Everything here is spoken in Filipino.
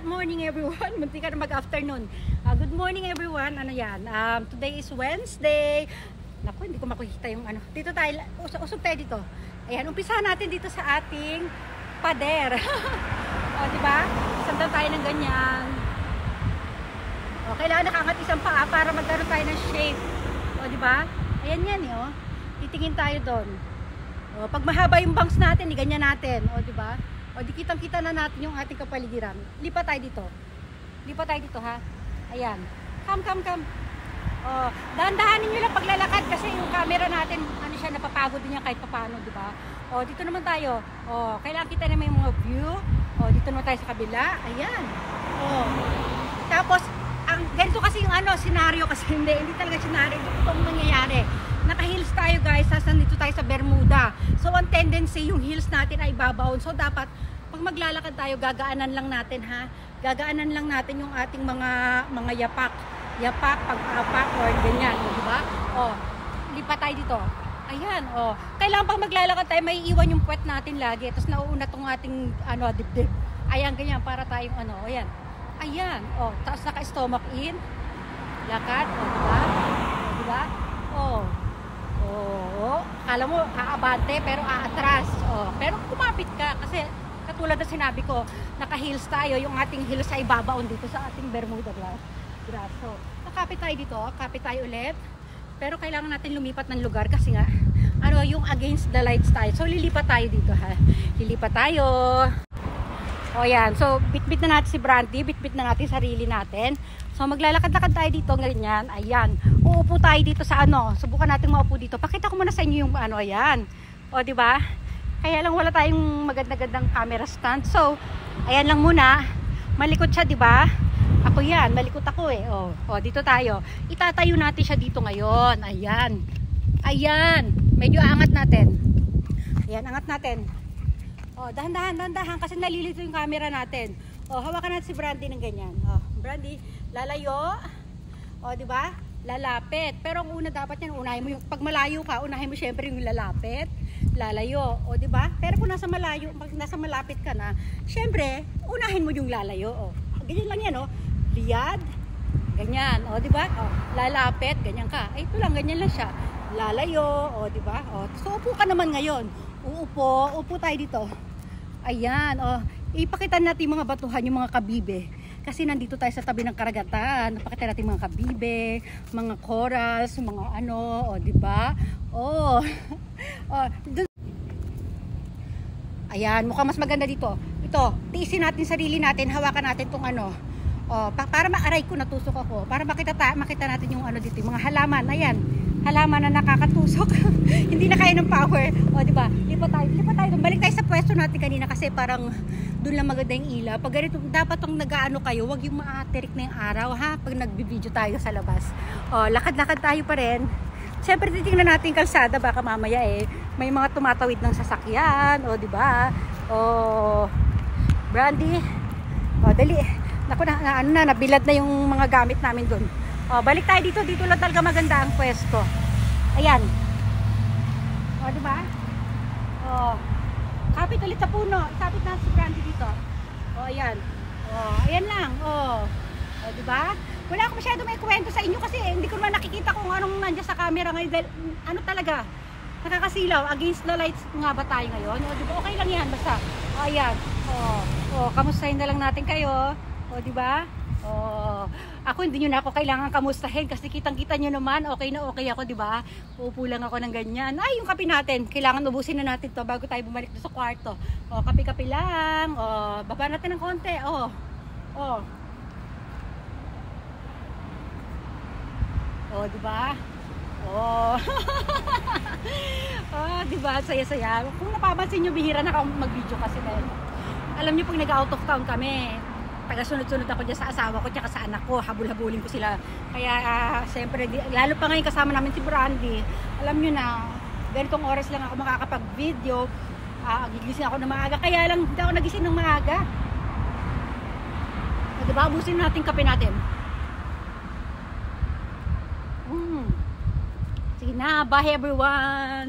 morning everyone. Munti ka na mag-afternoon. Good morning everyone. Ano yan? Today is Wednesday. Naku, hindi ko makikita yung ano. Dito tayo, usog tayo dito. Ayan, umpisahan natin dito sa ating pader. O, diba? Sandal tayo ng ganyan. O, kailangan nakaangat isang paa para magkaroon tayo ng shape. O, diba? Ayan yan, o. Titingin tayo doon. O, pag mahaba yung bangs natin, ganyan natin. O, diba? O, di kitang-kita na natin yung ating kapaligiran. Lipat tayo dito. Lipat tayo dito, ha? Ayan. Come. O, dahan-dahanin nyo lang paglalakad kasi yung camera natin, ano siya, napapagod din yan kahit papano, diba? O, dito naman tayo. O, kailangan kita naman yung mga view. O, dito naman tayo sa kabila. Ayan. O, tapos, ganito kasi yung ano, senaryo kasi hindi talaga senaryo. Ito ang nangyayari. Naka-heels tayo guys, nandito tayo sa Bermuda. So ang tendency yung heels natin ay babaon. So dapat pag maglalakad tayo, gagaanan lang natin ha. Gagaanan lang natin yung ating mga yapak, pag-apak or ganyan, di ba? Oh, lipat tayo dito. Ayan, oh. Kailangan pag maglalakad tayo, may iwan yung puwet natin lagi. Tapos nauuna tong ating dibdib. Ayan, ganyan para tayong ayan. Ayan, oh, tapos naka-stomach in. Lakad, oh, diba? Oh, diba? Oh. Oh, akala mo aabante pero aatras. Oh, pero kumapit ka kasi katulad ng sinabi ko, naka-heels tayo, yung ating heels ay babaon dito sa ating Bermuda grass. So, nakapit tayo dito, kapit tayo ulit. Pero kailangan natin lumipat ng lugar kasi nga yung against the lights tayo. So lilipat tayo dito ha. Lilipat tayo. O yan, so bitbit na natin si Brandy, bitbit na natin sarili natin. So maglalakad-lakad tayo dito, ganyan. Ayan, uupo tayo dito sa subukan natin maupo dito. Pakita ko muna sa inyo yung ayan. O diba? Kaya lang wala tayong maganda-gandang camera stand. So, ayan lang muna. Malikot siya, diba? Ako yan, malikot ako eh. O dito tayo. Itatayo natin siya dito ngayon. Ayan. Ayan, medyo angat natin. Ayan, angat natin. O, dahan-dahan kasi nalilito yung camera natin. O, hawakan natin si Brandy ng ganyan. O, Brandy, lalayo. O, di ba? Lalapit. Pero ang una dapat yan, unahin mo yung, pag malayo ka, unahin mo syempre yung lalapit. Lalayo. O, di ba? Pero kung nasa malayo, pag nasa malapit ka na, syempre, unahin mo yung lalayo. O, ganyan lang yan, o. Liyad. Ganyan. O, di ba? O, lalapit. Ganyan ka. Ay, ito lang, ganyan lang siya. Lalayo. O, di ba? O, so, upo ka naman ngayon. Upo tayo dito. Ayan, ipakita natin yung mga batuhan, yung mga kabibe. Kasi nandito tayo sa tabi ng karagatan. Napakita natin mga kabibe, mga corals, mga di ba? Ayan, mukhang mas maganda dito. Ito, tiisin natin sarili natin, hawakan natin tong para maaray ko, natusok ako. Para makita natin yung dito, yung mga halaman. Ayan. Halaman na nakakatusok. Hindi na kaya ng power. O, diba? Lipat tayo. Balik tayo sa pwesto natin kanina kasi parang doon lang maganda yung ilaw. Pag ganito, dapat tong kayo, wag yung maaterik na yung araw, ha? Pag nagbi-video tayo sa labas. O, lakad-lakad tayo pa rin. Siyempre, titingnan natin kalsada. Baka mamaya may mga tumatawid ng sasakyan. O, diba? O, Brandy. O, dali. Naku, nabilad na yung mga gamit namin doon. O, balik tayo dito. Dito lang talaga maganda ang pwesto. Ayan. O, diba? O, kapit ulit sa puno. Kapit na si Brandy dito. O, ayan. O, ayan lang. O, diba? Wala ako masyado may kwento sa inyo kasi hindi ko naman nakikita kung anong nandiyan sa camera ngayon. Talaga? Nakakasilaw. Against the lights nga ba tayo ngayon? O, diba? Okay lang yan. Basta. O, ayan. O, kamustahin na lang natin kayo. O, diba? Oh, ako hindi nyo na ako kailangan kamustahin kasi kitang-kita nyo naman, okay na okay ako, di ba? Uupo lang ako ng ganyan. Ay, yung kape natin, kailangan ubusin na natin to bago tayo bumalik sa kwarto. Oh, kape-kape lang. Oh, baba natin ng konti. Oh. Oh, di ba? Oh. Di ba? Saya-saya. Kung napapansin nyo, bihira na ako mag-video kasi dahil alam nyo pag nag-out of town kami, taga-sunod-sunod ako dyan sa asawa ko tsaka sa anak ko, habul-habulin ko sila. Kaya siyempre, lalo pa ngayon kasama namin si Brandy, alam nyo na ganitong oras lang ako makakapag-video. Gigising ako ng maaga, kaya lang hindi ako nagising ng maaga. Diba, ubusin natin kape natin. Sige na, bye everyone.